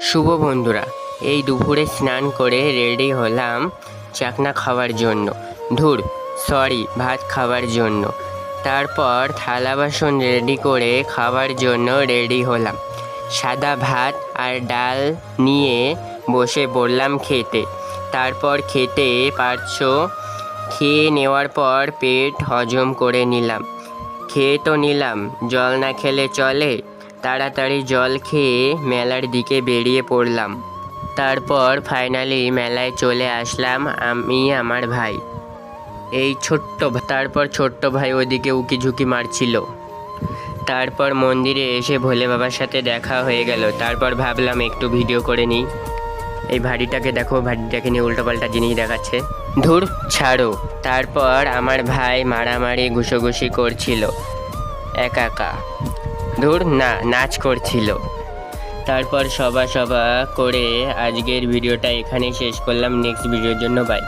শুভ বন্ধুরা, এই দুপুরে স্নান করে রেডি হলাম চাকনা খাওয়ার জন্য। ভাত খাওয়ার জন্য। তারপর থালা বাসন রেডি করে খাওয়ার জন্য রেডি হলাম। সাদা ভাত আর ডাল নিয়ে বসে পড়লাম খেতে। তারপর খেতে পারছো, খেয়ে নেওয়ার পর পেট হজম করে নিলাম। খেয়ে তো নিলাম, জল না খেলে চলে। তাড়াতাড়ি জল খেয়ে মেলার দিকে বেরিয়ে পড়লাম। তারপর ফাইনালি মেলায় চলে আসলাম আমি, আমার ভাই। তারপর ছোট্ট ভাই ওদিকে উকিঝুঁকি মারছিল। তারপর মন্দিরে এসে ভোলে বাবার সাথে দেখা হয়ে গেল। তারপর ভাবলাম একটু ভিডিও করে নিই। এই ভাড়িটাকে দেখো, ভাড়িটাকে নিয়ে উল্টোপাল্টা জিনিস দেখাচ্ছে। ছাড়ো। তারপর আমার ভাই মারামারি ঘুষোঘুষি করছিল একা। নাচ করছিল। তারপর সভা করে আজকের ভিডিওটা এখানেই শেষ করলাম। নেক্সট ভিডিওর জন্য বাই।